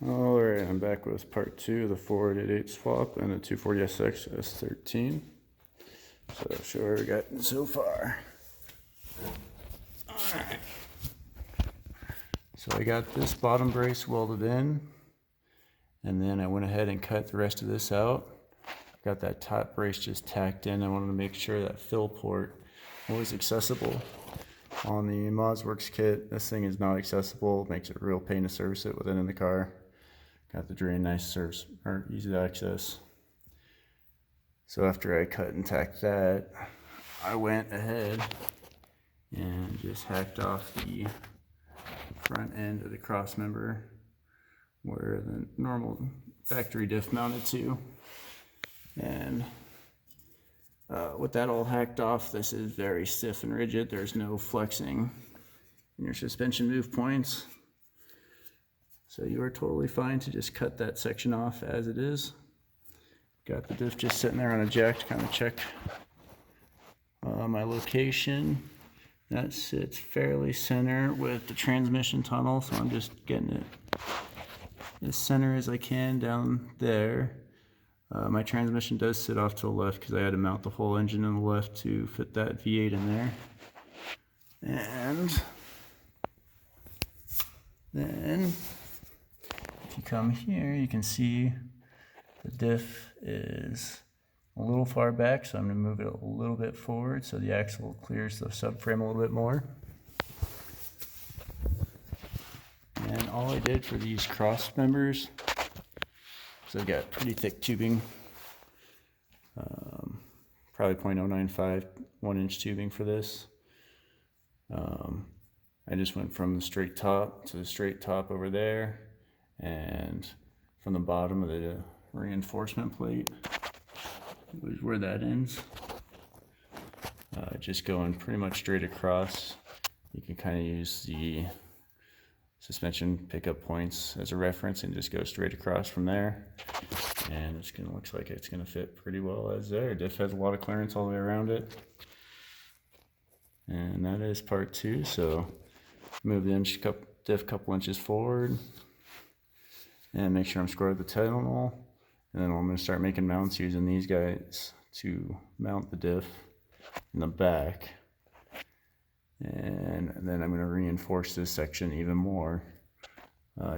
Alright, I'm back with part 2 of the 488 swap and the 240SX S13. So I'll show you what we got so far. Alright. So I got this bottom brace welded in, and then I went ahead and cut the rest of this out. Got that top brace just tacked in. I wanted to make sure that fill port was accessible. On the Mazworx kit, this thing is not accessible. It makes it a real pain to service it with it in the car. Got the drain nice service or easy to access. So after I cut and tacked that, I went ahead and just hacked off the front end of the cross member where the normal factory diff mounted to. And with that all hacked off, this is very stiff and rigid. There's no flexing in your suspension move points. So you are totally fine to just cut that section off as it is. Got the diff just sitting there on a jack to kind of check my location. That sits fairly center with the transmission tunnel, so I'm just getting it as center as I can down there. My transmission does sit off to the left because I had to mount the whole engine on the left to fit that V8 in there. And then if you come here, you can see the diff is a little far back, so I'm going to move it a little bit forward so the axle clears the subframe a little bit more. And all I did for these cross members, so I've got pretty thick tubing, probably 0.095 1-inch tubing for this. I just went from the straight top to the straight top over there, and from the bottom of the reinforcement plate was where that ends. Just going pretty much straight across. You can kind of use the suspension pickup points as a reference and just go straight across from there. And it's gonna looks like it's gonna fit pretty well as there. Diff has a lot of clearance all the way around it. And that is part 2. So move the diff a couple inches forward and make sure I'm square with the tunnel. And then I'm going to start making mounts using these guys to mount the diff in the back. And then I'm going to reinforce this section even more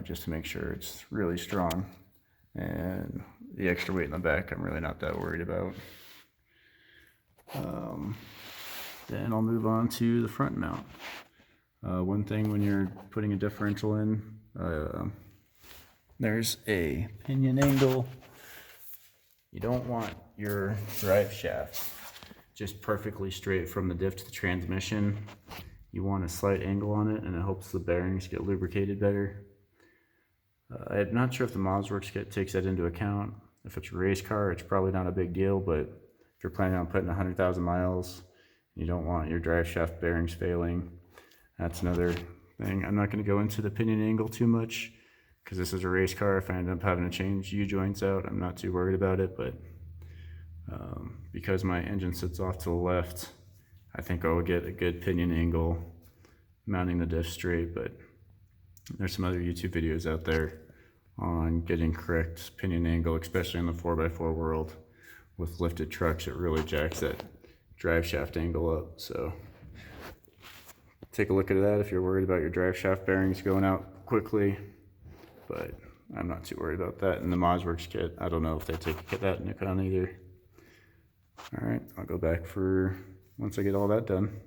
just to make sure it's really strong. And the extra weight in the back I'm really not that worried about. Then I'll move on to the front mount. One thing when you're putting a differential in, there's a pinion angle. You don't want your drive shaft just perfectly straight from the diff to the transmission. You want a slight angle on it, and it helps the bearings get lubricated better. I'm not sure if the Mazworx kit takes that into account. If it's a race car, it's probably not a big deal, but if you're planning on putting 100,000 miles, you don't want your drive shaft bearings failing. That's another thing. I'm not going to go into the pinion angle too much because this is a race car. If I end up having to change U-joints out, I'm not too worried about it, but because my engine sits off to the left, I think I'll get a good pinion angle mounting the diff straight. But there's some other YouTube videos out there on getting correct pinion angle, especially in the 4x4 world. With lifted trucks, it really jacks that drive shaft angle up. So take a look at that if you're worried about your drive shaft bearings going out quickly. But I'm not too worried about that. In the Mazworx kit, I don't know if they take that into account either. Alright, I'll go back for once I get all that done.